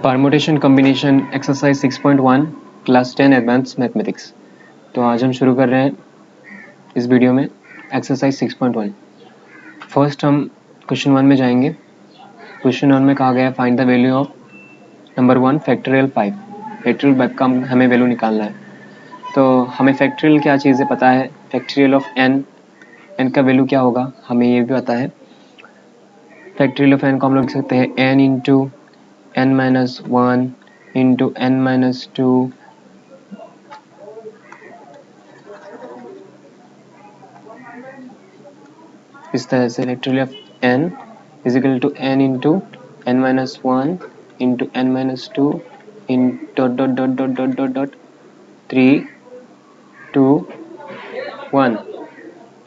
Permutation combination exercise 6.1 class 10 advance mathematics. तो आज हम शुरू कर रहे हैं इस वीडियो में एक्सरसाइज 6.1। फर्स्ट हम क्वेश्चन 1 में जाएंगे। क्वेश्चन 1 में कहा गया है find the value of number 1 factorial 5। Factorial 5 का हमें वैल्यू निकालना है। तो हमें फैक्टोरियल क्या चीज़ है पता है, फैक्टोरियल ऑफ n का वैल्यू क्या होगा हमें ये भी पता है। फैक्टोरियल ऑफ n को हम लोग लिख सकते हैं n into n minus 1 into n minus 2 इस तरह से। Factorial of n is equal to n into n minus 1 into n minus 2 in dot dot dot dot dot dot dot 3 2 1।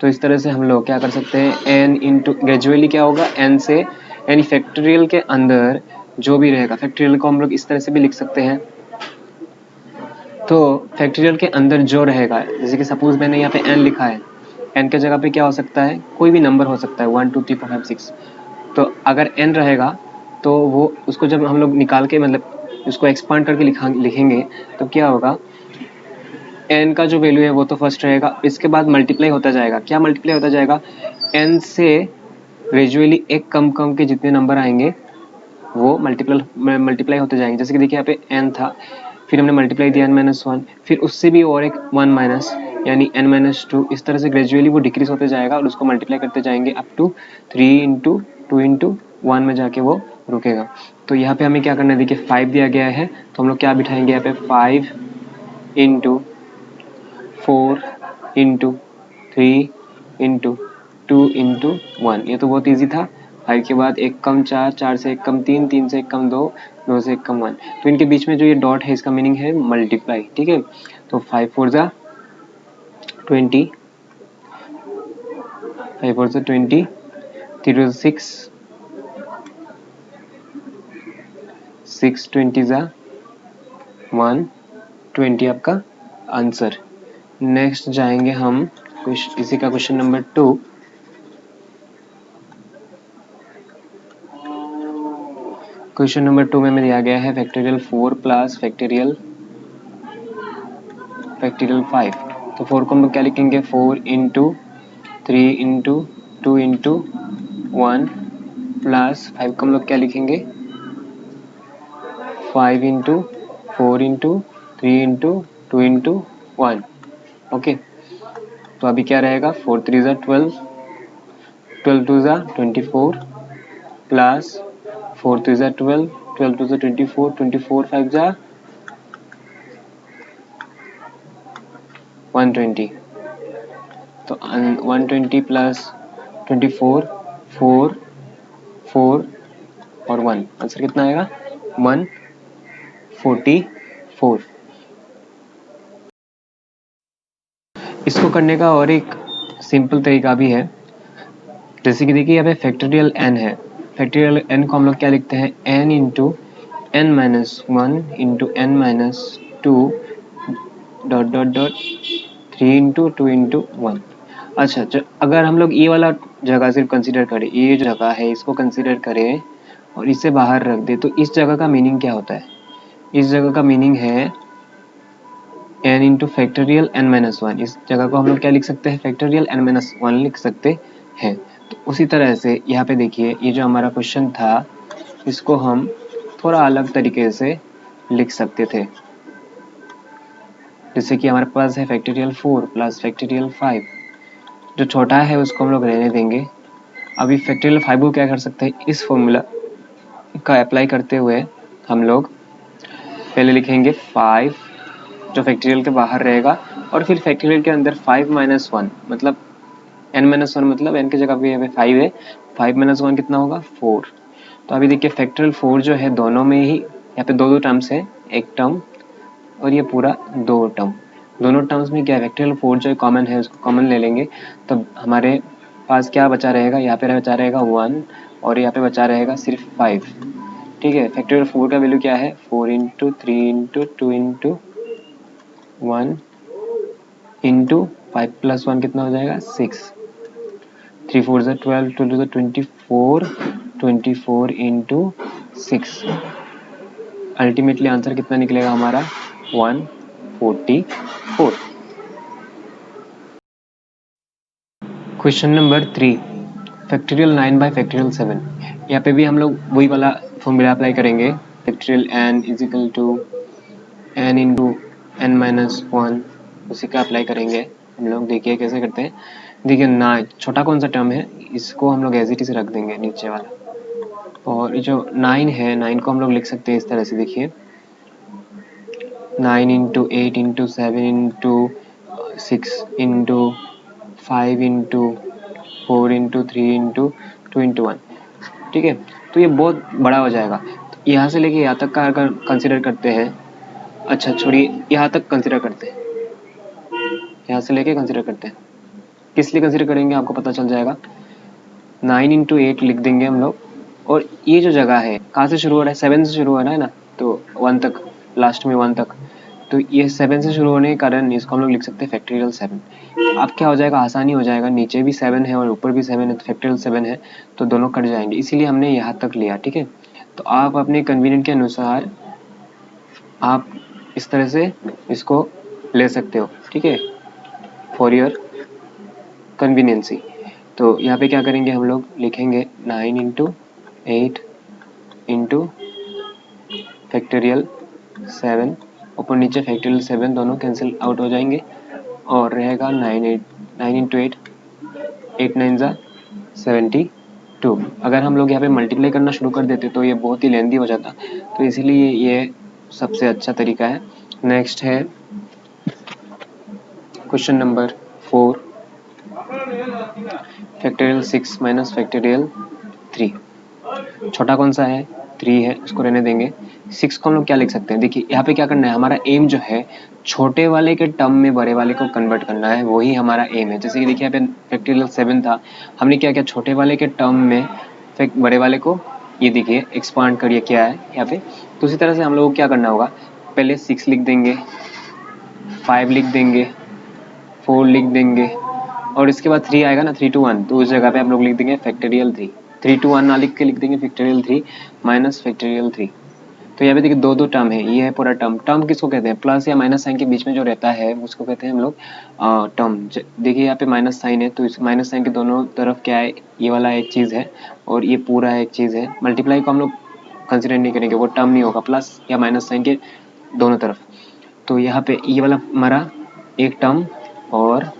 तो इस तरह से हम लोग क्या कर सकते हैं, n इंटू ग्रेजुअली क्या होगा n से, यानी फैक्टोरियल के अंदर जो भी रहेगा, फैक्टोरियल को हम लोग इस तरह से भी लिख सकते हैं। तो फैक्टोरियल के अंदर जो रहेगा, जैसे कि सपोज मैंने यहाँ पे n लिखा है, n के जगह पे क्या हो सकता है, कोई भी नंबर हो सकता है 1 2 3 4 5 6। तो अगर n रहेगा तो वो उसको जब हम लोग निकाल के मतलब उसको एक्सपांड करके लिखेंगे तो क्या होगा, n का जो वैल्यू है वो तो फर्स्ट रहेगा, इसके बाद मल्टीप्लाई होता जाएगा। क्या मल्टीप्लाई होता जाएगा, n से ग्रेजुअली एक कम कम के जितने नंबर आएंगे वो मल्टीप्लाई होते जाएंगे। जैसे कि देखिए यहाँ पे n था, फिर हमने मल्टीप्लाई दिया n माइनस 1, फिर उससे भी और एक 1 माइनस यानी n माइनस 2। इस तरह से ग्रेजुअली वो डिक्रीज होते जाएगा और उसको मल्टीप्लाई करते जाएंगे अप टू 3 इंटू 2 इंटू 1 में जाके वो रुकेगा। तो यहाँ पे हमें क्या करना है, देखिए 5 दिया गया है तो हम लोग क्या बिठाएंगे यहाँ पे 5 इंटू 4 इंटू 3 इंटू 2 इंटू 1। ये तो बहुत ईजी था। 5 के बाद एक कम 4, 4 से एक कम 3, 3 से एक कम 2, 2 से एक कम 1। तो इनके बीच में जो ये डॉट है इसका मीनिंग है मल्टीप्लाई, ठीक है। तो 5 4 जा 20, 5 4 जा 20, 3 6, 6 20 जा 120 आपका आंसर। नेक्स्ट जाएंगे हम इसी का क्वेश्चन नंबर 2। क्वेश्चन नंबर 2 में दिया गया है फैक्टोरियल 4 प्लस फैक्टोरियल 5। तो 4 को हम लोग क्या लिखेंगे, 4 इंटू 3 इंटू 2 इंटू 1 प्लस 5 को हम लोग क्या लिखेंगे, 5 into 4 into 3 into 2 into 1। Okay, तो अभी क्या रहेगा, 4 3 जा 12, 12 2 जा 24 प्लस 4 3 जा 12, 12 2 जा 24, 24 5 जा 120। तो 120 प्लस 24 4 4 और 1, आंसर कितना आएगा 144। इसको करने का और एक सिंपल तरीका भी है। जैसे कि देखिए यहाँ पे फैक्टोरियल n है, फैक्टोरियल n को हम लोग क्या लिखते हैं, n into n minus 1 into n minus 2 dot dot dot 3 into 2 into 1। अच्छा, अगर हम लोग ये वाला जगह सिर्फ कंसीडर करें, ये जो जगह है इसको कंसीडर करें और इसे बाहर रख दे, तो इस जगह का मीनिंग क्या होता है, इस जगह का मीनिंग है n into factorial n minus 1। इस जगह को हम लोग क्या लिख सकते हैं, फैक्टोरियल n माइनस 1 लिख सकते हैं। तो उसी तरह से यहाँ पे देखिए ये जो हमारा क्वेश्चन था इसको हम थोड़ा अलग तरीके से लिख सकते थे। जैसे कि हमारे पास है फैक्टोरियल 4 प्लस फैक्टोरियल 5, जो छोटा है उसको हम लोग रहने देंगे। अभी फैक्टोरियल 5 को क्या कर सकते हैं, इस फॉर्मूला का अप्लाई करते हुए हम लोग पहले लिखेंगे 5 जो फैक्टोरियल के बाहर रहेगा, और फिर फैक्टोरियल के अंदर 5 माइनस 1 मतलब n माइनस 1, मतलब n की जगह पे 5 है, 5 माइनस 1 कितना होगा 4। तो अभी देखिए फैक्टोरियल 4 जो है दोनों में ही यहाँ पे दो टर्म्स है, एक टर्म और ये पूरा 2 टर्म। दोनों टर्म्स में क्या है, फैक्टोरियल 4 जो कॉमन है उसको कॉमन ले लेंगे, तब हमारे पास क्या बचा रहेगा, यहाँ पे बचा रहेगा 1 और यहाँ पे बचा रहेगा सिर्फ 5। ठीक है, फैक्टोरियल 4 का वैल्यू क्या है, 4 into 3 into 2 into 1 into 5 plus 1 कितना हो जाएगा 6, 3 4 जा 12, 2 जा 24, 24 इंटू 6। अल्टीमेटली आंसर कितना निकलेगा हमारा 144। Question number 3, factorial 9 by factorial 7। यहाँ पे भी हम लोग वही वाला फॉर्मूला अप्लाई करेंगे, factorial n is equal to n into n minus 1, उसी का अप्लाई करेंगे हम लोग। देखिए कैसे करते हैं। देखिए ना, छोटा कौन सा टर्म है, इसको हम लोग एज इट इज रख देंगे नीचे वाला। और ये जो 9 है, 9 को हम लोग लिख सकते हैं इस तरह से। देखिए 9 इंटू 8 इंटू 7 इंटू 6 into 5 into 4 into 3 into 2 into 1। ठीक है, तो ये बहुत बड़ा हो जाएगा। तो यहाँ से लेके यहाँ तक का अगर कंसिडर करते हैं, अच्छा छोड़िए, यहाँ तक कंसिडर करते हैं, यहाँ से लेके कंसिडर करते हैं। किस लिए कंसिडर करेंगे आपको पता चल जाएगा। 9 इंटू 8 लिख देंगे हम लोग, और ये जो जगह है कहाँ से शुरू हो रहा है, 7 से शुरू हो रहा है ना, तो 1 तक, लास्ट में 1 तक, तो ये 7 से शुरू होने के कारण इसको हम लोग लिख सकते हैं फैक्टोरियल 7। अब क्या हो जाएगा, आसानी हो जाएगा, नीचे भी 7 है और ऊपर भी 7 है, तो फैक्टोरियल 7 है, तो दोनों कट जाएंगे, इसीलिए हमने यहाँ तक लिया। ठीक है, तो आप अपने कन्वीनियंट के अनुसार आप इस तरह से इसको ले सकते हो। ठीक है, फॉर योर कन्वीनियंसी। तो यहाँ पे क्या करेंगे हम लोग, लिखेंगे 9 इंटू 8 इंटू फैक्टोरियल 7, ऊपर नीचे फैक्टोरियल 7 दोनों कैंसिल आउट हो जाएंगे, और रहेगा 9 इंटू 8, 8 9 ज़ा 72। अगर हम लोग यहाँ पे मल्टीप्लाई करना शुरू कर देते तो ये बहुत ही लेंदी हो जाता, तो इसीलिए ये सबसे अच्छा तरीका है। नेक्स्ट है question number 4, factorial 6 minus factorial 3। छोटा कौन सा है, 3 है, इसको रहने देंगे। 6 को हम लोग क्या लिख सकते हैं, देखिए यहाँ पे क्या करना है, हमारा एम जो है छोटे वाले के टर्म में बड़े वाले को कन्वर्ट करना है, वही हमारा एम है। जैसे कि देखिए यहाँ पे फैक्टोरियल 7 था, हमने क्या किया, छोटे वाले के टर्म में बड़े वाले को, ये देखिए एक्सपांड करिए क्या है यहाँ पे। तो उसी तरह से हम लोग को क्या करना होगा, पहले 6 लिख देंगे, 5 लिख देंगे, 4 लिख देंगे, और इसके बाद 3 आएगा ना, 3 to 1, तो उस जगह पे हम लोग लिख देंगे फैक्टोरियल 3। 3 to 1 ना लिख के लिख देंगे फैक्टोरियल 3 माइनस फैक्टोरियल 3। तो यहाँ पे देखिए दो टर्म है, ये है पूरा टर्म। टर्म किसको कहते हैं, प्लस या माइनस साइन के बीच में जो रहता है उसको कहते हैं हम लोग टर्म। देखिए यहाँ पे माइनस साइन है, तो इस माइनस साइन के दोनों तरफ क्या है, ये वाला एक चीज़ है और ये पूरा एक चीज़ है। मल्टीप्लाई को हम लोग कंसिडर नहीं करेंगे, वो टर्म नहीं होगा, प्लस या माइनस साइन के दोनों तरफ। तो यहाँ पे ये वाला हमारा एक टर्म और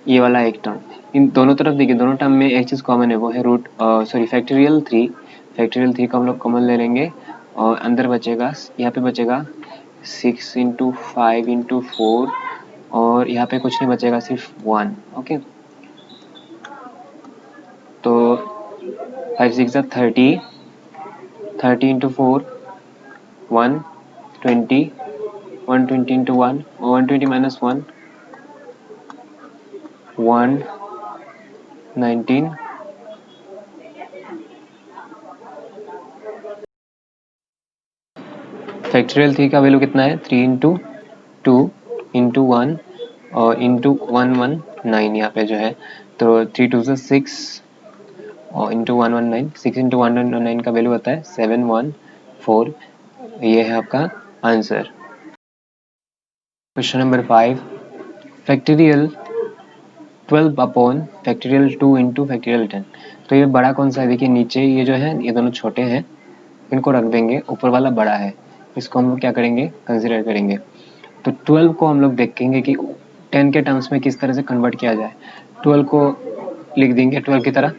ये वाला एक टर्म, इन दोनों तरफ देखिए, दोनों टर्म में एक चीज़ कॉमन है, वो है रूट फैक्टोरियल 3। फैक्टोरियल 3 को हम लोग कॉमन ले लेंगे, और अंदर बचेगा, यहाँ पे बचेगा 6 इंटू 5 इंटू 4, और यहाँ पे कुछ नहीं बचेगा, सिर्फ 1। ओके, तो 5 6 30, 30 इंटू 4 120, 120 इंटू 1, 120 माइनस 1 119। फैक्टोरियल 3 का वैल्यू कितना है, 3 इंटू 2 इंटू 1 और इंटू 119 यहाँ पे जो है, तो 3 2 6 और इंटू 119, 6 इंटू 119 का वैल्यू होता है 714। ये है आपका answer. Question number 5, factorial 12 upon factorial 2 into factorial 10। तो ये बड़ा कौन सा है, देखिए नीचे ये जो है ये दोनों छोटे हैं, इनको रख देंगे, ऊपर वाला बड़ा है, इसको हम लोग क्या करेंगे, कंसिडर करेंगे। तो 12 को हम लोग देखेंगे कि 10 के टर्म्स में किस तरह से कन्वर्ट किया जाए। 12 को लिख देंगे 12 की तरह,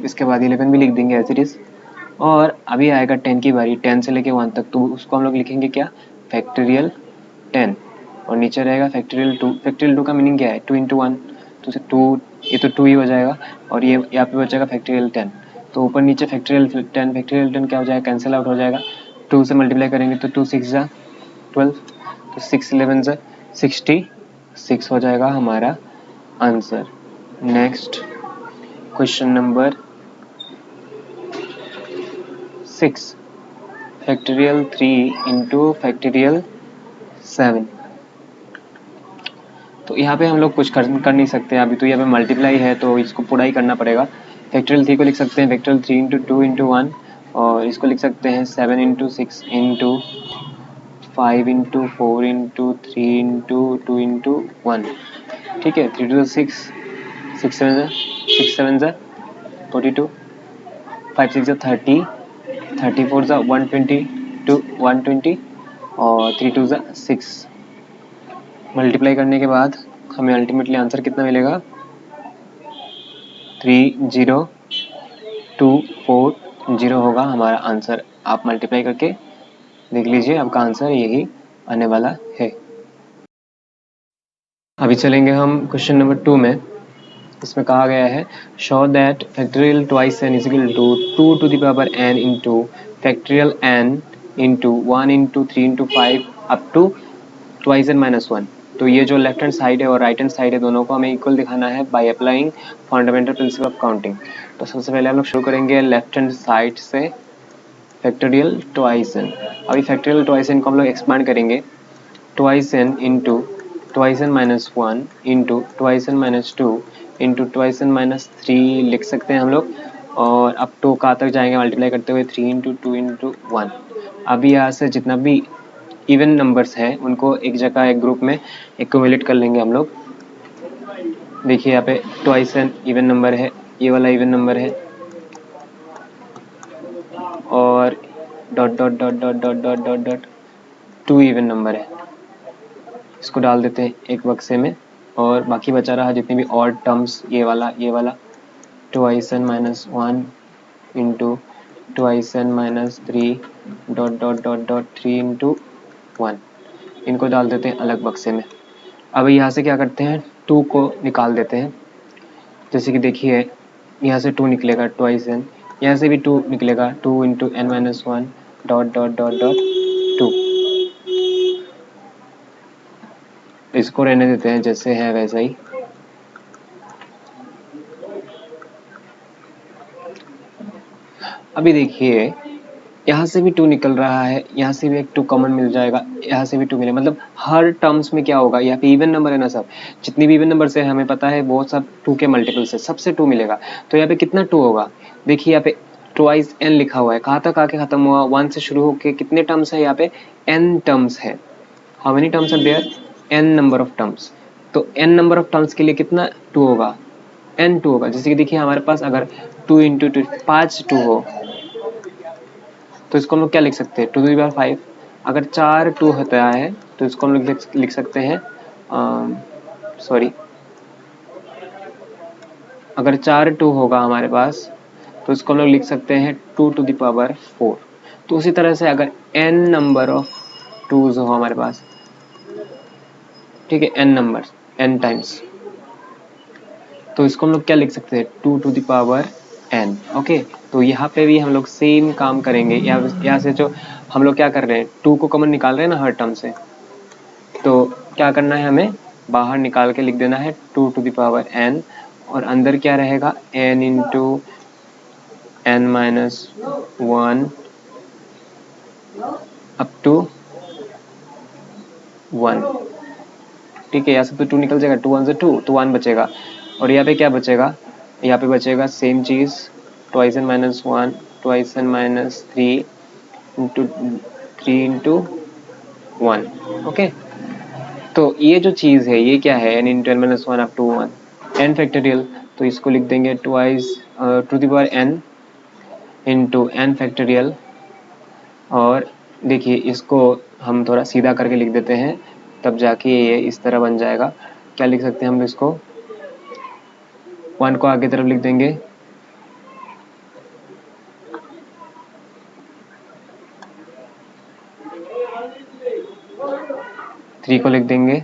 इसके बाद 11 भी लिख देंगे एज इट इज, और अभी आएगा 10 की बारी, 10 से लेके 1 तक, तो उसको हम लोग लिखेंगे क्या, फैक्टोरियल 10, और नीचे रहेगा फैक्टोरियल 2। फैक्टोरियल 2 का मीनिंग क्या है, 2 इंटू 1, तो 2, ये तो 2 ही हो जाएगा, और ये यहाँ पे बचेगा फैक्टोरियल 10। तो ऊपर नीचे फैक्टोरियल 10, फैक्टोरियल 10 क्या हो जाएगा, कैंसिल आउट हो जाएगा, 2 से मल्टीप्लाई करेंगे तो 2 6 जा 12, तो 6 11 जा 66 हो जाएगा हमारा answer. Next question number 6, factorial 3 into factorial 7। तो यहाँ पे हम लोग कुछ कर नहीं सकते अभी, तो यहाँ पे मल्टीप्लाई है तो इसको पूरा ही करना पड़ेगा। फैक्टोरियल 3 को लिख सकते हैं फैक्टोरियल 3 इंटू 2 इंटू 1, और इसको लिख सकते हैं 7 इंटू 6 into 5 into 4 into 3 into 2 into 1। ठीक है, 3 टू 6, 6 7 42, 5 6 30, 34 120 टू 120 और 3 2 6। मल्टीप्लाई करने के बाद हमें अल्टीमेटली आंसर कितना मिलेगा? 3024 होगा हमारा आंसर। आप मल्टीप्लाई करके देख लीजिए, आपका आंसर यही आने वाला है। अभी चलेंगे हम क्वेश्चन नंबर 2 में। इसमें कहा गया है show that factorial twice n is equal to 2 to the power n into factorial n into 1 into 3 into 5 up to twice n minus 1। तो ये जो लेफ्ट हैंड साइड है और राइट हैंड साइड है, दोनों को हमें इक्वल दिखाना है by applying fundamental principle of counting. तो सबसे पहले हम लोग शुरू करेंगे लेफ्ट हैंड साइड से, फैक्टोरियल ट्वाइस n। अभी फैक्टोरियल ट्वाइस n को हम लोग एक्सपांड करेंगे, twice n into twice n minus 1 into twice n minus 2 into twice n minus 3 लिख सकते हैं हम लोग। और अब टू कहाँ तक जाएंगे मल्टीप्लाई करते हुए? 3 इंटू 2 इंटू 1। अभी यहाँ से जितना भी इवन नंबर्स हैं उनको एक जगह एक ग्रुप में एक्यूमुलेट कर लेंगे हम लोग। देखिए यहाँ पे ट्वाइस n इवन नंबर है, ये वाला इवन नंबर है, और dot dot dot dot dot dot dot dot 2 even number है। इसको डाल देते हैं एक बक्से में, और बाकी बचा रहा जितनी भी ऑड टर्म्स, ये वाला twice n minus 1 into twice n minus 3 dot dot dot dot 3 into 1। इनको डाल देते हैं अलग बक्से में। अब यहाँ से क्या करते हैं, 2 को निकाल देते हैं। जैसे कि देखिए यहाँ से 2 निकलेगा ट्वाइस n, यहाँ से भी 2 निकलेगा, 2 into n minus 1 dot dot dot dot 2। इसको रहने देते हैं जैसे है वैसा ही। अभी देखिए यहाँ से भी 2 निकल रहा है, यहाँ से भी एक 2 कॉमन मिल जाएगा, यहाँ से भी 2 मिलेगा। मतलब हर टर्म्स में क्या होगा, यहाँ पे इवन नंबर है ना सब, जितनी भी इवन नंबर से हमें पता है वो सब 2 के मल्टीपल से, सबसे 2 मिलेगा। तो यहाँ पे कितना 2 होगा? देखिए यहाँ पे ट्वाइस n लिखा हुआ है, कहाँ तक आके खत्म हुआ? 1 से शुरू होके कितने टर्म्स है यहाँ पे? n टर्म्स है। How many terms are there? n number of terms. तो n नंबर ऑफ टर्म्स के लिए कितना 2 होगा? n 2 होगा। जैसे कि देखिए हमारे पास अगर 2 इंटू 2 5 2 हो, तो इसको हम लोग क्या लिख सकते हैं? 2 टू द पावर 5। अगर 4 2 होता है तो इसको हम लोग लिख सकते हैं, सॉरी, अगर 4 2 होगा हमारे पास तो इसको हम लोग लिख सकते हैं 2 टू द पावर 4। तो उसी तरह से अगर n नंबर ऑफ 2s हो हमारे पास, ठीक है, n नंबर n टाइम्स, तो इसको हम लोग क्या लिख सकते हैं? 2 to the power n। Okay, तो यहाँ पे भी हम लोग सेम काम करेंगे। यहाँ से जो हम लोग क्या कर रहे हैं, 2 को कॉमन निकाल रहे हैं ना हर टर्म से, तो क्या करना है, हमें बाहर निकाल के लिख देना है 2 टू द पावर n, और अंदर क्या रहेगा? n into n minus 1 up to 1। ठीक है, यहाँ से तो 2 निकल जाएगा, 2 1 से 2, तो 1 बचेगा। और यहाँ पे क्या बचेगा? यहाँ पे बचेगा सेम चीज़, twice n minus 1 twice n minus 3 into 3 into 1। Okay, तो ये जो चीज़ है ये क्या है? n into n minus 1 up to 1, n factorial. तो इसको लिख देंगे twice to the power n into n factorial. और देखिए इसको हम थोड़ा सीधा करके लिख देते हैं, तब जाके ये इस तरह बन जाएगा। क्या लिख सकते हैं हम इसको? 1 को आगे तरफ लिख देंगे, थ्री को लिख देंगे।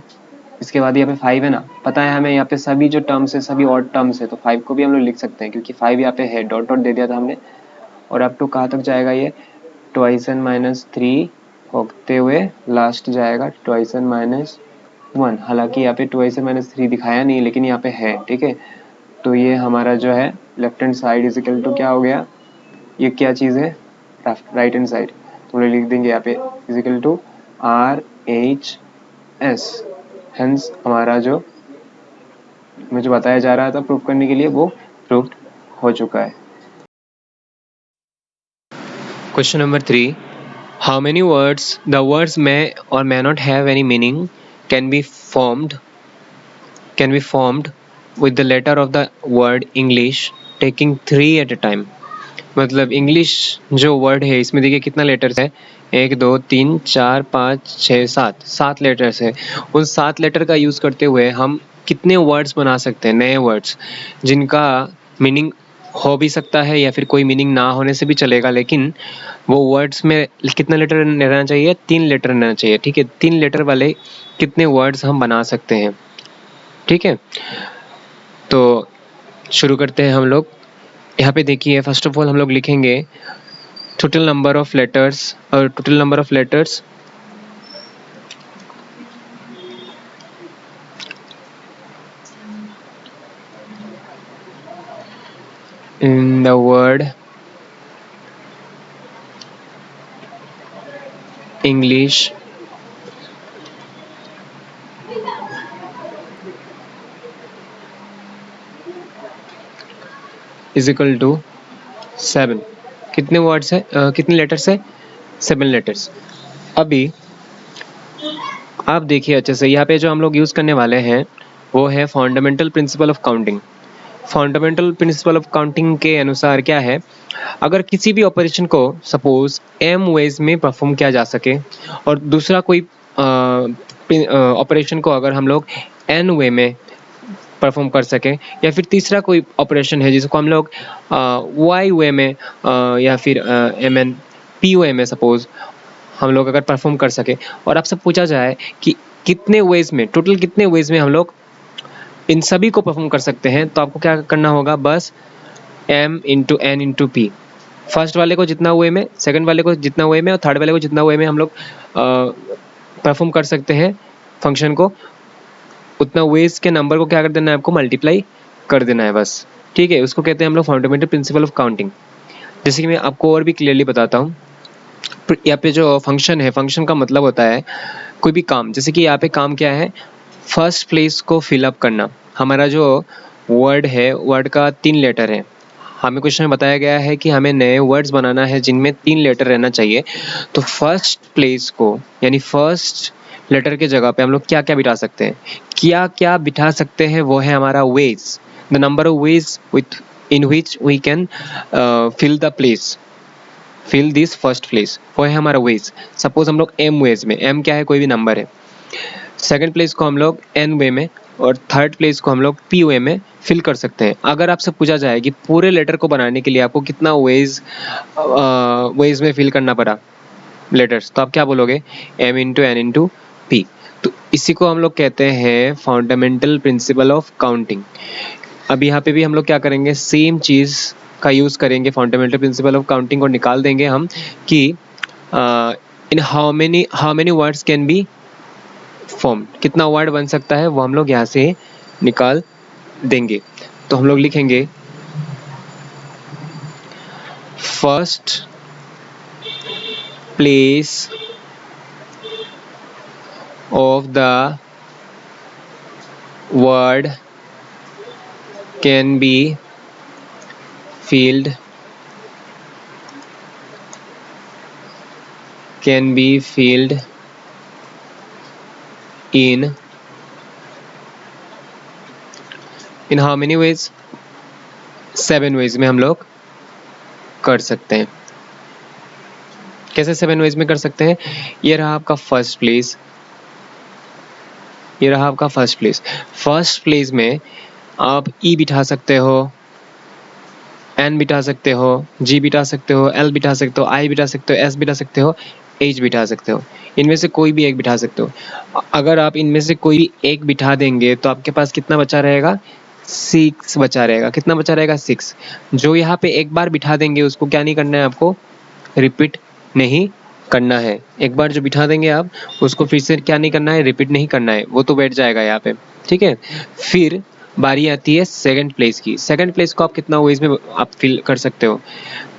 इसके बाद यहाँ पे 5 है ना, पता है हमें यहाँ पे सभी जो टर्म्स है सभी ऑड टर्म्स है, तो 5 को भी हम लोग लिख सकते हैं क्योंकि 5 यहाँ पे है, डॉट डॉट दे दिया था हमने। और अब टू कहाँ तक जाएगा? ये ट्वाइस n माइनस 3 होते हुए लास्ट जाएगा ट्वाइस n माइनस 1। हालांकि यहाँ पे ट्वाइस n माइनस 3 दिखाया नहीं, लेकिन यहाँ पे है, ठीक है। तो ये हमारा जो है left hand side is equal to क्या हो गया? ये क्या चीज़ है? Right hand side. तो हम लिख देंगे यहाँ पे is equal to RHS। Hence हमारा जो मुझे बताया जा रहा था प्रूफ करने के लिए वो प्रूफ हो चुका है। Question number 3, how many words the words may or may not have any meaning can be formed with the letter of the word English taking 3 at a time। मतलब इंग्लिश जो word है इसमें देखिए कितना letters है, 1 2 3 4 5 6 7 letters है। उन 7 letter का यूज़ करते हुए हम कितने वर्ड्स बना सकते हैं, नए वर्ड्स जिनका मीनिंग हो भी सकता है या फिर कोई मीनिंग ना होने से भी चलेगा, लेकिन वो वर्ड्स में कितना लेटर रहना चाहिए, 3 लेटर रहना चाहिए। ठीक है, 3 लेटर वाले कितने वर्ड्स हम बना सकते हैं। ठीक है, तो शुरू करते हैं हम लोग। यहाँ पे देखिए फर्स्ट ऑफ ऑल हम लोग लिखेंगे टोटल नंबर ऑफ लेटर्स, और total number of letters in the word English is equal to 7। कितने वर्ड्स है, कितने लेटर्स है, 7 लेटर्स। अभी आप देखिए अच्छे से, यहाँ पे जो हम लोग यूज़ करने वाले हैं वो है fundamental principle of counting. Fundamental principle of counting के अनुसार क्या है, अगर किसी भी ऑपरेशन को सपोज m वेज में परफॉर्म किया जा सके और दूसरा कोई ऑपरेशन को अगर हम लोग n वे में परफॉर्म कर सके, या फिर तीसरा कोई ऑपरेशन है जिसको हम लोग y वे में या फिर mn p वे में सपोज हम लोग अगर परफॉर्म कर सके, और आपसे पूछा जाए कि कितने वेज में, टोटल कितने वेज में हम लोग इन सभी को परफॉर्म कर सकते हैं, तो आपको क्या करना होगा, बस m into n into p, first वाले को जितना वे में, सेकंड वाले को जितना वे में और थर्ड वाले को जितना वे में हम लोग परफॉर्म कर सकते हैं फंक्शन को, उतना वेज के नंबर को क्या कर देना है, आपको मल्टीप्लाई कर देना है बस। ठीक है, उसको कहते हैं हम लोग फंडामेंटल प्रिंसिपल ऑफ काउंटिंग। जैसे कि मैं आपको और भी क्लियरली बताता हूँ, यहाँ पे जो फंक्शन है, फंक्शन का मतलब होता है कोई भी काम, जैसे कि यहाँ पे काम क्या है, फर्स्ट प्लेस को फिलअप करना। हमारा जो वर्ड है, वर्ड का 3 लेटर है, हमें क्वेश्चन में बताया गया है कि हमें नए वर्ड्स बनाना है जिनमें 3 लेटर रहना चाहिए। तो फर्स्ट प्लेस को यानी फर्स्ट लेटर के जगह पे हम लोग क्या क्या बिठा सकते हैं, क्या क्या बिठा सकते हैं, वो है हमारा ways, the number of ways within which we can fill the place, fill this first place, वो है हमारा वेज। सपोज हम लोग m वेज में, m क्या है, कोई भी नंबर है, सेकंड प्लेस को हम लोग n वे में और थर्ड प्लेस को हम लोग p वे में फिल कर सकते हैं। अगर आपसे पूछा जाए कि पूरे लेटर को बनाने के लिए आपको कितना वेज में फिल करना पड़ा लेटर्स, तो आप क्या बोलोगे, m into n into p। तो इसी को हम लोग कहते हैं फंडामेंटल प्रिंसिपल ऑफ काउंटिंग। अब यहाँ पे भी हम लोग क्या करेंगे, सेम चीज़ का यूज़ करेंगे, फंडामेंटल प्रिंसिपल ऑफ काउंटिंग को निकाल देंगे हम कि in how many words can be form, कितना वर्ड बन सकता है वो हम लोग यहाँ से निकाल देंगे। तो हम लोग लिखेंगे first place of the word can be filled in how many ways, 7 ways में हम लोग कर सकते हैं। कैसे 7 ways में कर सकते हैं, ये रहा आपका फर्स्ट प्लेस, ये रहा आपका फर्स्ट प्लेस। फर्स्ट प्लेस में आप ई बिठा सकते हो, एन बिठा सकते हो, जी बिठा सकते हो, एल बिठा सकते हो, आई बिठा सकते हो, एस बिठा सकते हो, एच बिठा सकते हो, इनमें से कोई भी एक बिठा सकते हो। अगर आप इनमें से कोई भी एक बिठा देंगे तो आपके पास कितना बचा रहेगा, 6 बचा रहेगा। कितना बचा रहेगा, 6। जो यहाँ पे एक बार बिठा देंगे उसको क्या नहीं करना है, आपको रिपीट नहीं करना है। एक बार जो बिठा देंगे आप उसको फिर से क्या नहीं करना है, रिपीट नहीं करना है, वो तो बैठ जाएगा यहाँ पे। ठीक है, फिर बारी आती है सेकंड प्लेस की। सेकंड प्लेस को आप कितना वेज में आप फिल कर सकते हो,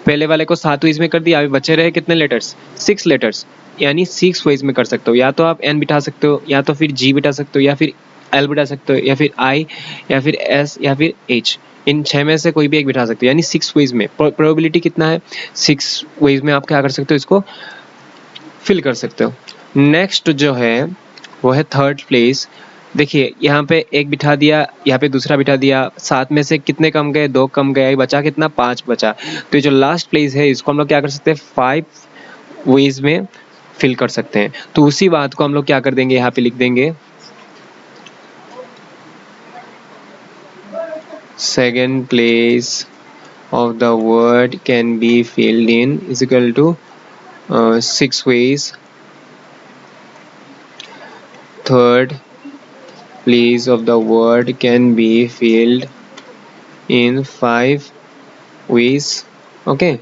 पहले वाले को 7 वेज में कर दिया, अभी बचे रहे कितने लेटर्स, 6 लेटर्स, यानी 6 वेज में कर सकते हो। या तो आप एन बिठा सकते हो, या तो फिर जी बिठा सकते हो, या फिर एल बिठा सकते हो, या फिर आई, या फिर एस, या फिर एच। इन 6 में से कोई भी एक बिठा सकते हो, यानी 6 वेज में। प्रोबेबिलिटी कितना है, 6 वेज में आप क्या कर सकते हो, इसको फिल कर सकते हो। नेक्स्ट जो है वो है थर्ड प्लेस। देखिए यहाँ पे एक बिठा दिया, यहाँ पे दूसरा बिठा दिया, 7 में से कितने कम गए, 2 कम गए, बचा कितना, 5 बचा। तो ये जो लास्ट प्लेस है इसको हम लोग क्या कर सकते हैं, 5 वेज में फिल कर सकते हैं। तो उसी बात को हम लोग क्या कर देंगे, यहाँ पे लिख देंगे second place of the word can be filled in is equal to 6 ways. Third place of the word can be filled in 5 ways. Okay,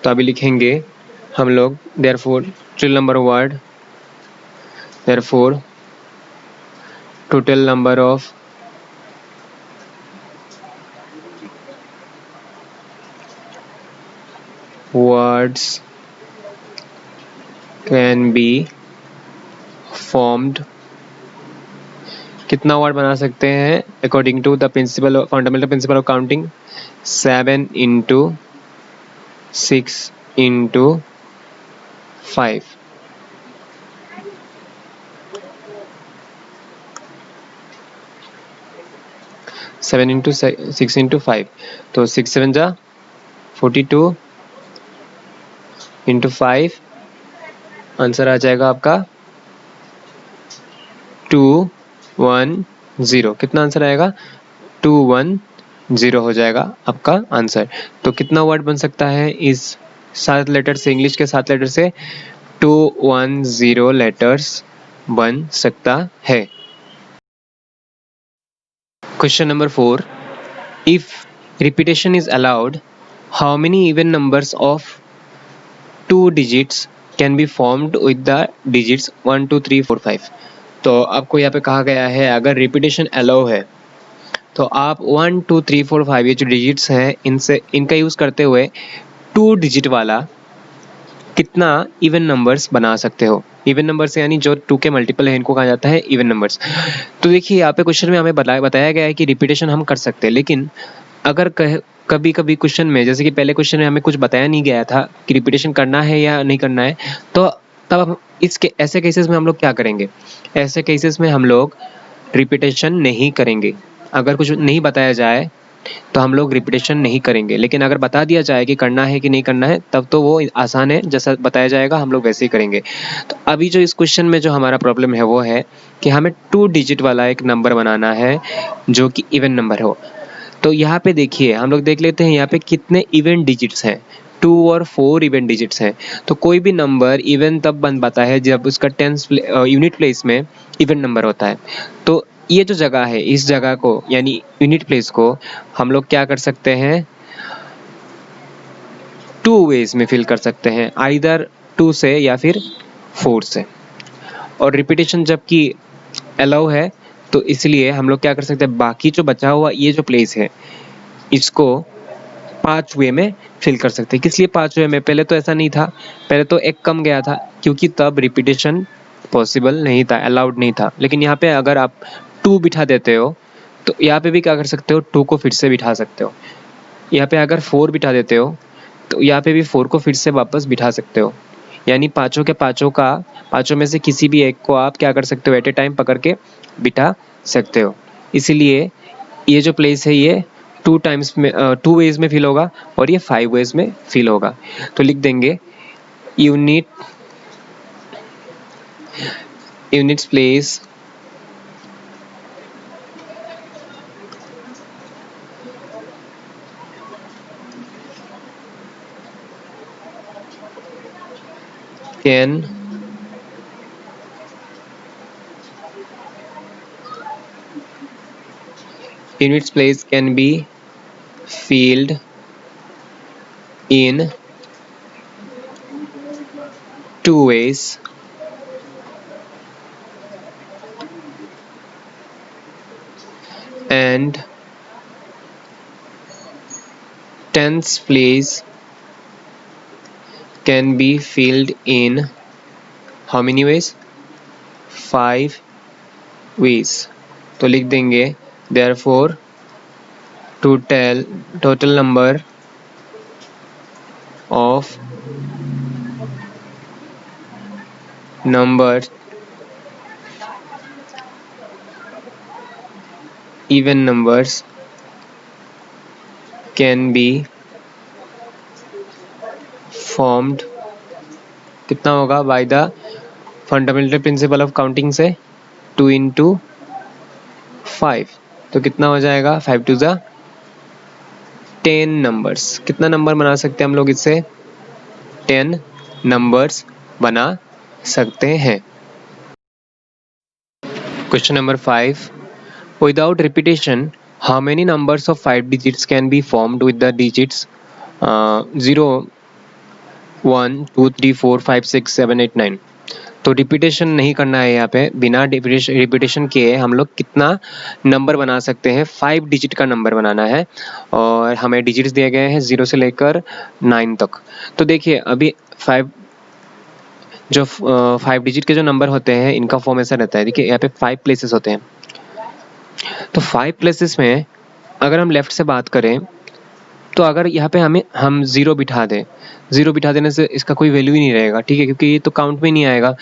तो अभी लिखेंगे हम लोग therefore total number of word, therefore total number of words can be formed। कितना word बना सकते हैं according to the principle, fundamental principle of counting, 7 इंटू 6 इंटू 5। सेवन इंटू 6 इंटू 5, तो 6 7 जा 42 इंटू 5, आंसर आ जाएगा आपका 210। कितना आंसर आएगा, 210 हो जाएगा आपका आंसर। तो कितना वर्ड बन सकता है इस 7 लेटर से, इंग्लिश के 7 लेटर से 210 लेटर्स बन सकता है। Question number 4, if repetition is allowed, how many even numbers of 2 digits can be formed with the digits 1 2 3 4 5। तो आपको यहाँ पे कहा गया है अगर रिपीटेशन अलाउ है तो आप 1 2 3 4 5 ये जो डिजिट्स हैं इनका यूज़ करते हुए 2 डिजिट वाला कितना इवन नंबर्स बना सकते हो। इवन नंबर्स यानी जो 2 के मल्टीपल है इनको कहा जाता है इवन नंबर्स। तो देखिए यहाँ पे क्वेश्चन में हमें बताया गया है कि रिपीटेशन हम कर सकते हैं, लेकिन अगर कभी कभी क्वेश्चन में, जैसे कि पहले क्वेश्चन में हमें कुछ बताया नहीं गया था कि रिपीटेशन करना है या नहीं करना है, तो तब हम ऐसे केसेस में हम लोग क्या करेंगे, ऐसे केसेस में हम लोग रिपीटेशन नहीं करेंगे। अगर कुछ नहीं बताया जाए तो हम लोग रिपीटेशन नहीं करेंगे, लेकिन अगर बता दिया जाए कि करना है कि नहीं करना है तब तो वो आसान है, जैसा बताया जाएगा हम लोग वैसे ही करेंगे। तो अभी जो इस क्वेश्चन में जो हमारा प्रॉब्लम है वो है कि हमें 2 डिजिट वाला एक नंबर बनाना है जो कि इवन नंबर हो। तो यहाँ पे देखिए हम लोग देख लेते हैं यहाँ पे कितने इवन डिजिट्स हैं, 2 और 4 इवन डिजिट्स हैं। तो कोई भी नंबर इवन तब बन पाता है जब उसका टेंस यूनिट प्लेस में इवन नंबर होता है। तो ये जो जगह है, इस जगह को यानी यूनिट प्लेस को हम लोग क्या कर सकते हैं, 2 वेज में फिल कर सकते हैं, आइदर 2 से या फिर 4 से। और रिपीटेशन जबकि अलाउ है तो इसलिए हम लोग क्या कर सकते हैं, बाकी जो बचा हुआ ये जो प्लेस है इसको 5 वे में फिल कर सकते हैं। किस लिए 5 वे में, पहले तो ऐसा नहीं था, पहले तो एक कम गया था क्योंकि तब रिपीटेशन पॉसिबल नहीं था, अलाउड नहीं था। लेकिन यहाँ पे अगर आप 2 बिठा देते हो तो यहाँ पे भी क्या कर सकते हो, 2 को फिर से बिठा सकते हो। यहाँ पे अगर 4 बिठा देते हो तो यहाँ पे भी 4 को फिर से वापस बिठा सकते हो। यानी पाँचों में से किसी भी एक को आप क्या कर सकते हो, एट ए टाइम पकड़ के बिठा सकते हो। इसीलिए ये जो प्लेस है ये 2 वेज में फिल होगा और ये 5 वेज में फिल होगा। तो लिख देंगे units place can be filled in 2 ways, and tens place can be filled in how many ways, 5 ways। तो लिख देंगे therefore to tell total number of numbers, even numbers can be formed. कितना होगा by the fundamental principle of counting से 2 into 5, तो कितना हो जाएगा 5 to the 10 नंबर्स। कितना नंबर बना सकते हैं हम लोग इससे? 10 नंबर्स बना सकते हैं। Question number 5, without repetition how many numbers of 5 digits can be formed with the digits 0 1 2 3 4 5 6 7 8 9। तो रिपीटेशन नहीं करना है यहाँ पे, बिना रिपीटेशन किए हम लोग कितना नंबर बना सकते हैं? 5 डिजिट का नंबर बनाना है और हमें डिजिट्स दिए गए हैं 0 से लेकर 9 तक। तो देखिए अभी 5 डिजिट के जो नंबर होते हैं इनका फॉर्म ऐसा रहता है। देखिए यहाँ पे 5 प्लेसेस होते हैं, तो 5 प्लेसेस में अगर हम लेफ्ट से बात करें तो अगर यहाँ पे हम 0 बिठा दें, 0 बिठा देने से इसका कोई वैल्यू ही नहीं रहेगा, ठीक है, क्योंकि ये तो काउंट में नहीं आएगा।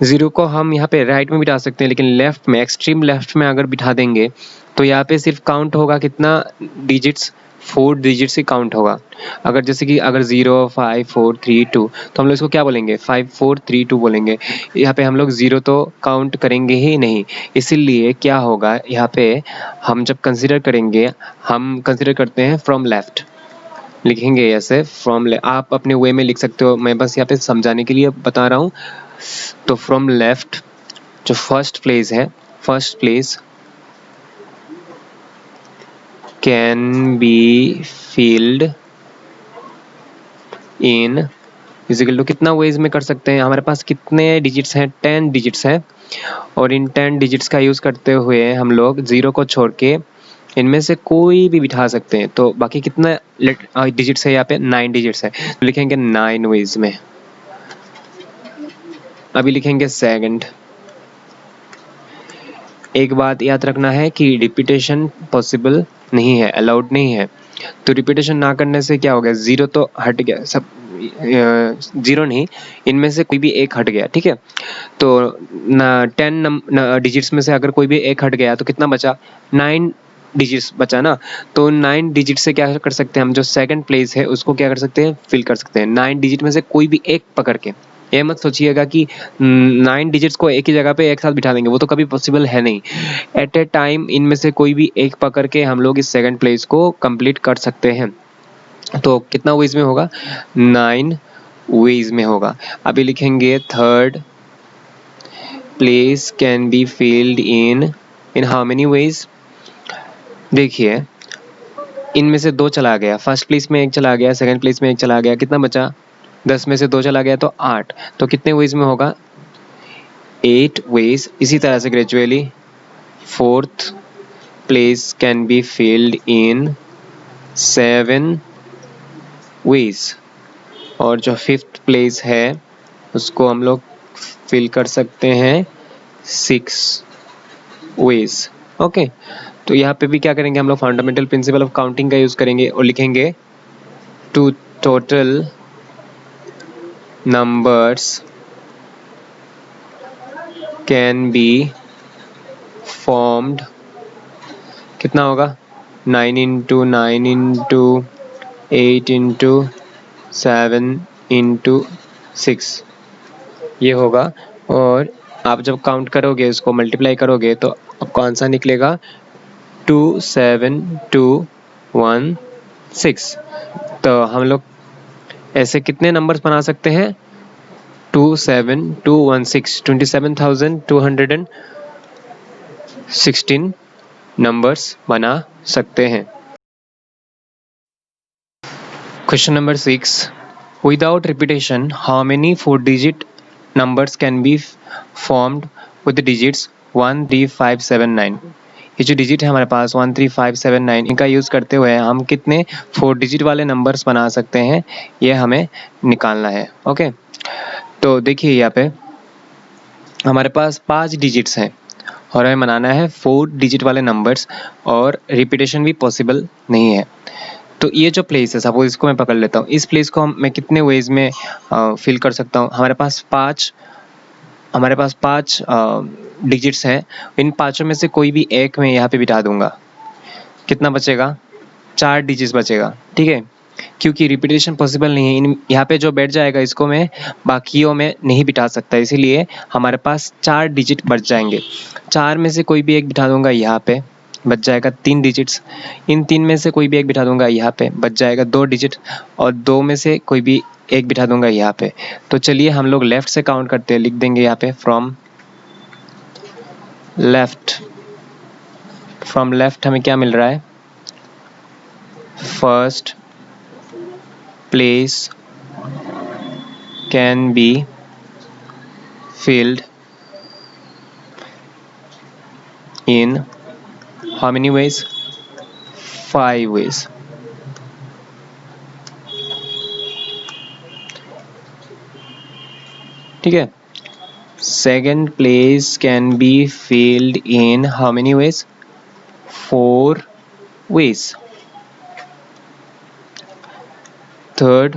0 को हम यहाँ पे राइट में बिठा सकते हैं, लेकिन लेफ्ट में, एक्सट्रीम लेफ्ट में अगर बिठा देंगे तो यहाँ पे सिर्फ काउंट होगा कितना डिजिट्स? 4 डिजिट्स ही काउंट होगा। अगर जैसे कि अगर 0 5 4 3 2 तो हम लोग इसको क्या बोलेंगे? 5 4 3 2 बोलेंगे। यहाँ पे हम लोग 0 तो काउंट करेंगे ही नहीं, इसीलिए क्या होगा यहाँ पे हम जब कंसिडर करेंगे, हम कंसिडर करते हैं फ्रॉम लेफ्ट, लिखेंगे ऐसे फ्रॉम आप अपने वे में लिख सकते हो, मैं बस यहाँ पे समझाने के लिए बता रहा हूँ। तो फ्रॉम लेफ्ट जो फर्स्ट प्लेस है, first place can be filled in equal to कितना वेज में कर सकते हैं? हमारे पास कितने डिजिट्स हैं? 10 डिजिट्स हैं, और इन 10 डिजिट्स का यूज़ करते हुए हम लोग 0 को छोड़ के इनमें से कोई भी बिठा सकते हैं। तो बाकी कितना डिजिट्स है? यहाँ पे 9 डिजिट्स है, तो लिखेंगे 9 वेज में। अभी लिखेंगे सेकंड। एक बात याद रखना है कि रिपीटेशन पॉसिबल नहीं है, अलाउड नहीं है। तो रिपीटेशन ना करने से क्या हो गया? 0 तो हट गया, सब 0 नहीं, इनमें से कोई भी एक हट गया, ठीक है। तो 10 डिजिट्स में से अगर कोई भी एक हट गया तो कितना बचा? 9 डिजिट्स बचा ना। तो 9 डिजिट से क्या कर सकते हैं हम? जो सेकंड प्लेस है उसको क्या कर सकते हैं? फिल कर सकते हैं 9 डिजिट में से कोई भी एक पकड़ के। ये मत सोचिएगा कि 9 डिजिट्स को एक ही जगह पे एक साथ बिठा देंगे, वो तो कभी पॉसिबल है नहीं। एट ए टाइम इनमें से कोई भी एक पकड़ के हम लोग इस सेकंड प्लेस को कंप्लीट कर सकते हैं। तो कितना वेज में होगा? 9 वेज में होगा। अभी लिखेंगे third place can be filled in how many ways? देखिए इनमें से 2 चला गया, फर्स्ट प्लेस में एक चला गया, सेकंड प्लेस में एक चला गया, कितना बचा? 10 में से 2 चला गया तो 8, तो कितने वेज में होगा? 8 वेज। इसी तरह से gradually fourth place can be filled in 7 ways, और जो फिफ्थ प्लेस है उसको हम लोग फिल कर सकते हैं 6 वेज। ओके, तो यहाँ पे भी क्या करेंगे हम लोग? फंडामेंटल प्रिंसिपल ऑफ काउंटिंग का यूज करेंगे और लिखेंगे to total numbers can be formed, कितना होगा? 9 into 9 into 8 into 7 into 6 ये होगा। और आप जब काउंट करोगे, इसको मल्टीप्लाई करोगे तो आपको आंसर निकलेगा 27216। तो हम लोग ऐसे कितने नंबर्स बना सकते हैं? 27216 27,216 नंबर्स बना सकते हैं। Question number 6, without repetition how many 4 digit numbers can be formed with digits 1 3 5 7 9? ये जो डिजिट है हमारे पास 1 3 5 7 9, इनका यूज़ करते हुए हम कितने 4 डिजिट वाले नंबर्स बना सकते हैं, ये हमें निकालना है। ओके, तो देखिए यहाँ पे हमारे पास 5 डिजिट्स हैं और हमें बनाना है 4 डिजिट वाले नंबर्स और रिपीटेशन भी पॉसिबल नहीं है। तो ये जो प्लेस है, सपोज इसको मैं पकड़ लेता हूँ, इस प्लेस को मैं कितने वेज में फिल कर सकता हूँ। हमारे पास पाँच डिजिट्स हैं, इन पाँचों में से कोई भी एक मैं यहाँ पे बिठा दूंगा। कितना बचेगा? 4 डिजिट्स बचेगा, ठीक है। क्योंकि रिपीटेशन पॉसिबल नहीं है, इन यहाँ पे जो बैठ जाएगा इसको मैं बाकियों में नहीं बिठा सकता, इसीलिए हमारे पास 4 डिजिट बच जाएंगे। 4 में से कोई भी एक बिठा दूंगा यहाँ पे, बच जाएगा 3 डिजिट्स। इन 3 में से कोई भी एक बिठा दूंगा यहाँ पे, बच जाएगा 2 डिजिट। और 2 में से कोई भी एक बिठा दूंगा यहाँ पे। तो चलिए हम लोग लेफ्ट से काउंट करते हैं, लिख देंगे यहाँ पे फ्रॉम लेफ्ट हमें क्या मिल रहा है? First place can be filled in how many ways? 5 ways. ठीक है। Second place can be filled in how many ways? 4 ways. Third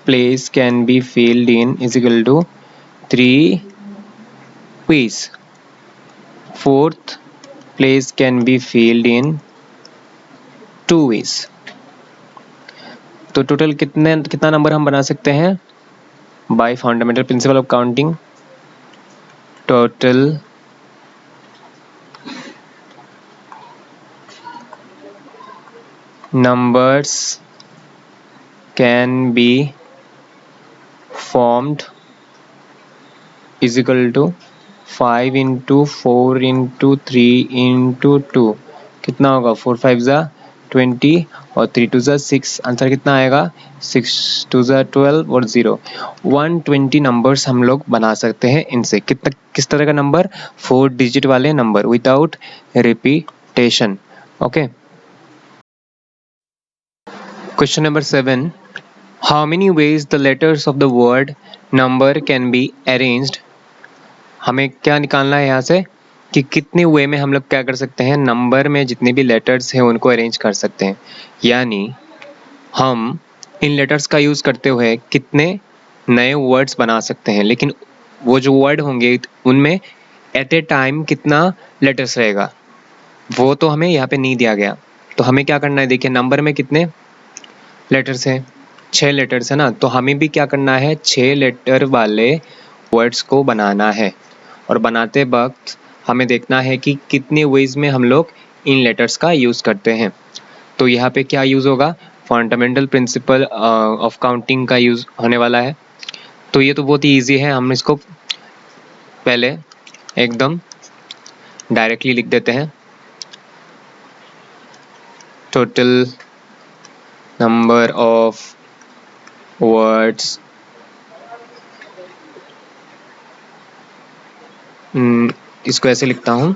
place can be filled in is equal to 3 ways. Fourth place can be filled in 2 ways. तो total कितना number हम बना सकते हैं? Bye fundamental principle of counting, total numbers can be formed is equal to 5 into 4 into 3 into 2। कितना होगा? 4 5 जा 20 और 3 2 जा 6। आंसर कितना आएगा? 6 2 जा 12 और 0 120 नंबर्स हम लोग बना सकते हैं इनसे। किस तरह का नंबर? 4 डिजिट वाले number without repetition. Okay. Question number 7. How many ways the letters of the word number can be arranged? हमें क्या निकालना है यहाँ से कि कितने वे में हम लोग क्या कर सकते हैं, नंबर में जितने भी लेटर्स हैं उनको अरेंज कर सकते हैं। यानी हम इन लेटर्स का यूज़ करते हुए कितने नए वर्ड्स बना सकते हैं, लेकिन वो जो वर्ड होंगे उनमें एट ए टाइम कितना लेटर्स रहेगा वो तो हमें यहाँ पे नहीं दिया गया। तो हमें क्या करना है, देखिए नंबर में कितने लेटर्स हैं? 6 लेटर्स है ना। तो हमें भी क्या करना है, 6 लेटर वाले वर्ड्स को बनाना है। और बनाते वक्त हमें देखना है कि कितने वेज में हम लोग इन लेटर्स का यूज़ करते हैं। तो यहाँ पे क्या यूज़ होगा? फंडामेंटल प्रिंसिपल ऑफ काउंटिंग का यूज़ होने वाला है। तो ये तो बहुत ही ईजी है, हम इसको पहले एकदम डायरेक्टली लिख देते हैं। टोटल number of words इसको ऐसे लिखता हूँ,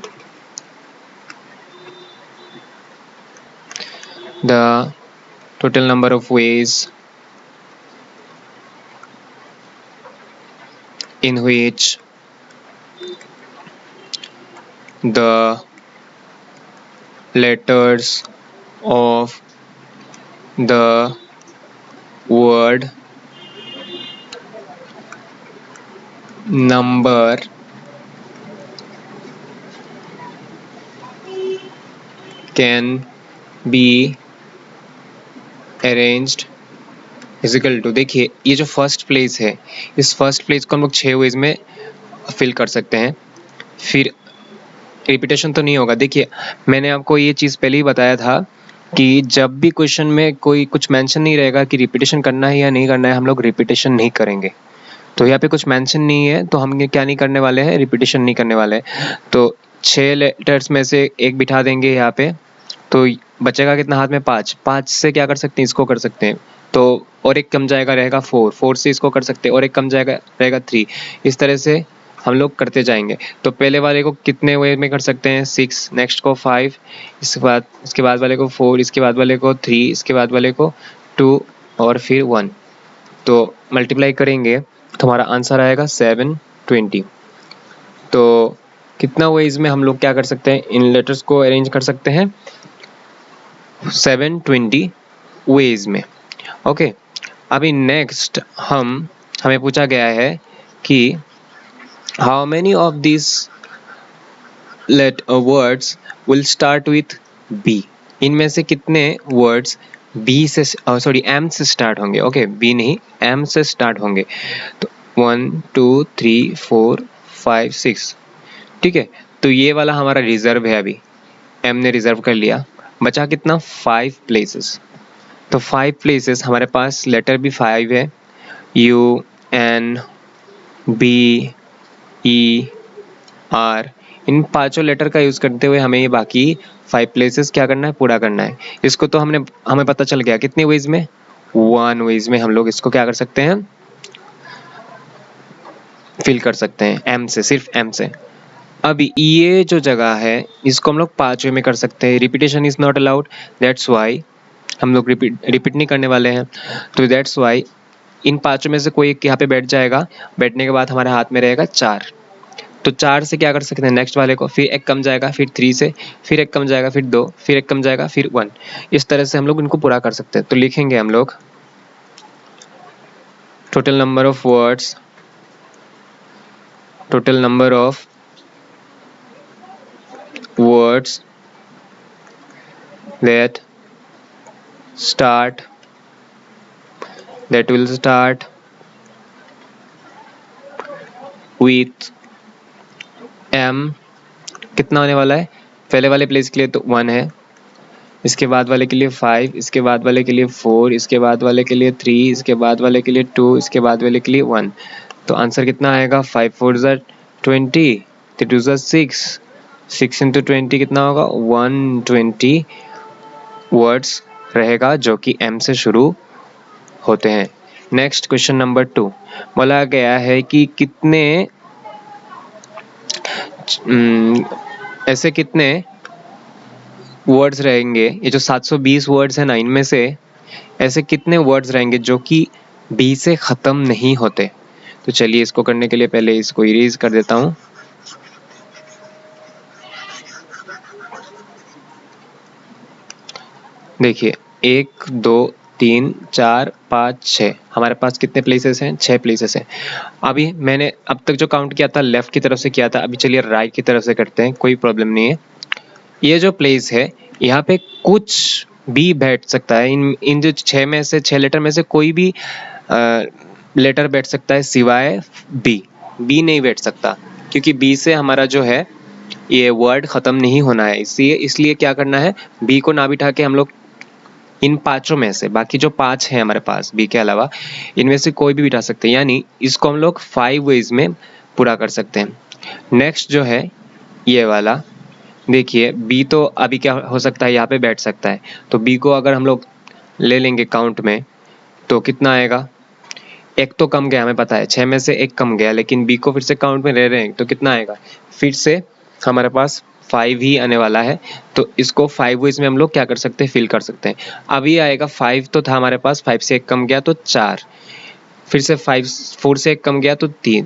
the total number of ways in which the letters of the word number can be arranged is equal to, देखिए ये जो फर्स्ट प्लेस है, इस फर्स्ट प्लेस को हम लोग 6 वेज में फिल कर सकते हैं। फिर रिपीटेशन तो नहीं होगा। देखिए मैंने आपको ये चीज़ पहले ही बताया था कि जब भी क्वेश्चन में कोई कुछ मेंशन नहीं रहेगा कि रिपीटेशन करना है या नहीं करना है, हम लोग रिपीटेशन नहीं करेंगे। तो यहाँ पे कुछ मेंशन नहीं है तो हम क्या नहीं करने वाले हैं, रिपीटेशन नहीं करने वाले हैं। तो 6 लेटर्स में से एक बिठा देंगे यहाँ पे, तो बचेगा कितना हाथ में? 5 से क्या कर सकते हैं, इसको कर सकते हैं। तो और एक कम जाएगा रहेगा 4 से इसको कर सकते हैं और एक कम जाएगा रहेगा 3। इस तरह से हम लोग करते जाएंगे। तो पहले वाले को कितने वे में कर सकते हैं? 6, नेक्स्ट को 5, इसके बाद वाले को 4, इसके बाद वाले को 3, इसके बाद वाले को 2 और फिर 1। तो मल्टीप्लाई करेंगे तो हमारा आंसर आएगा 720। तो कितना वेज में हम लोग क्या कर सकते हैं, इन लेटर्स को अरेंज कर सकते हैं, 720 वेज में। ओके, अभी नेक्स्ट हमें पूछा गया है कि how many of this words will start with B, इनमें से कितने वर्ड्स बी से एम से स्टार्ट होंगे। ओके, बी नहीं, एम से स्टार्ट होंगे। तो 1 2 3 4 5 6, ठीक है। तो ये वाला हमारा रिजर्व है, अभी एम ने रिजर्व कर लिया, बचा कितना, 5 प्लेसेस। तो 5 प्लेसेस हमारे पास, लेटर भी 5 है, U N B E R, इन पांचों लेटर का यूज़ करते हुए हमें ये बाकी 5 प्लेसेस क्या करना है, पूरा करना है। इसको तो हमें पता चल गया कितने वेज में, 1 वेज में हम लोग इसको क्या कर सकते हैं, फिल कर सकते हैं एम से, सिर्फ एम से। अब ये जो जगह है इसको हम लोग 5 वे में कर सकते हैं। Repetition is not allowed, that's why हम लोग रिपीट नहीं करने वाले हैं। तो दैट्स वाई इन 5 में से कोई एक यहाँ पे बैठ जाएगा, बैठने के बाद हमारे हाथ में रहेगा 4। तो 4 से क्या कर सकते हैं, नेक्स्ट वाले को, फिर एक कम जाएगा, फिर 3 से, फिर एक कम जाएगा, फिर 2, फिर एक कम जाएगा, फिर 1। इस तरह से हम लोग इनको पूरा कर सकते हैं। तो लिखेंगे हम लोग total number of words, total number of words that will start with M, कितना होने वाला है, पहले वाले प्लेस के लिए तो 1 है, इसके बाद वाले के लिए 5, इसके बाद वाले के लिए 4, इसके बाद वाले के लिए 3, इसके बाद वाले के लिए 2, इसके बाद वाले के लिए 1। तो आंसर कितना आएगा, 5 4 20, 3 2 6, 6 into 20 कितना होगा, 120 वर्ड्स रहेगा जो कि M से शुरू होते हैं। नेक्स्ट क्वेश्चन नंबर 2 बोला गया है कि कितने ऐसे कितने वर्ड्स रहेंगे, ये जो 720 वर्ड्स है ना, इनमें से ऐसे कितने वर्ड्स रहेंगे जो कि बी से ख़त्म नहीं होते। तो चलिए इसको करने के लिए पहले इसको इरेज कर देता हूँ। देखिए 1 2 3 4 5 6, हमारे पास कितने प्लेसेस हैं, 6 प्लेसेस हैं। अभी मैंने अब तक जो काउंट किया था लेफ्ट की तरफ से किया था, अभी चलिए राइट की तरफ से करते हैं, कोई प्रॉब्लम नहीं है। ये जो प्लेस है यहाँ पे कुछ भी बैठ सकता है, इन जो 6 में से 6 लेटर में से कोई भी लेटर बैठ सकता है सिवाय बी नहीं बैठ सकता, क्योंकि बी से हमारा जो है ये वर्ड ख़त्म नहीं होना है। इसलिए क्या करना है, बी को ना बिठा के हम लोग इन 5 में से, बाकी जो 5 हैं हमारे पास बी के अलावा, इनमें से कोई भी बिठा सकते हैं, यानी इसको हम लोग 5 वेज में पूरा कर सकते हैं। नेक्स्ट जो है ये वाला, देखिए बी तो अभी क्या हो सकता है, यहाँ पे बैठ सकता है। तो बी को अगर हम लोग ले लेंगे काउंट में तो कितना आएगा, एक तो कम गया, हमें पता है 6 में से एक कम गया, लेकिन बी को फिर से काउंट में ले रहे हैं तो कितना आएगा, फिर से हमारे पास 5 ही आने वाला है। तो इसको 5 वेज में हम लोग क्या कर सकते हैं, फिल कर सकते हैं। अभी आएगा 5 तो था हमारे पास, 5 से एक कम गया तो 4, फिर से 4 से एक कम गया तो 3,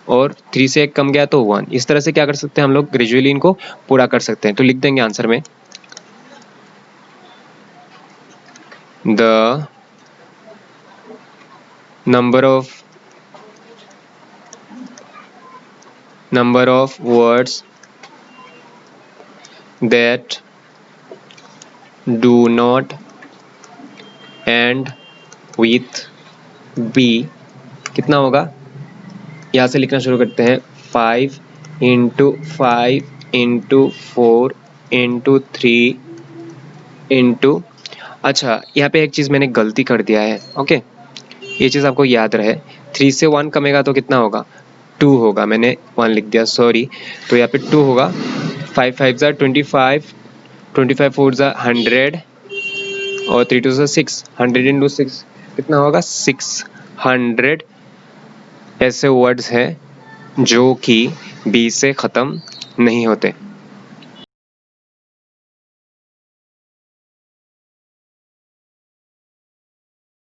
और 3 से एक कम गया तो 1। इस तरह से क्या कर सकते हैं हम लोग, ग्रेजुअली इनको पूरा कर सकते हैं। तो लिख देंगे आंसर में, the number of words that do not end with B कितना होगा, यहाँ से लिखना शुरू करते हैं, 5 into 5 into 4 into 3 into, अच्छा यहाँ पे एक चीज़ मैंने गलती कर दिया है, ओके, ये चीज़ आपको याद रहे। 3 से 1 कमेगा तो कितना होगा, 2 होगा, मैंने 1 लिख दिया, सॉरी। तो यहाँ पे 2 होगा, 5 5 25, 25 4 100, और 3 2 6, 100 into 6 कितना होगा, 600 ऐसे वर्ड्स हैं जो कि बी से ख़त्म नहीं होते।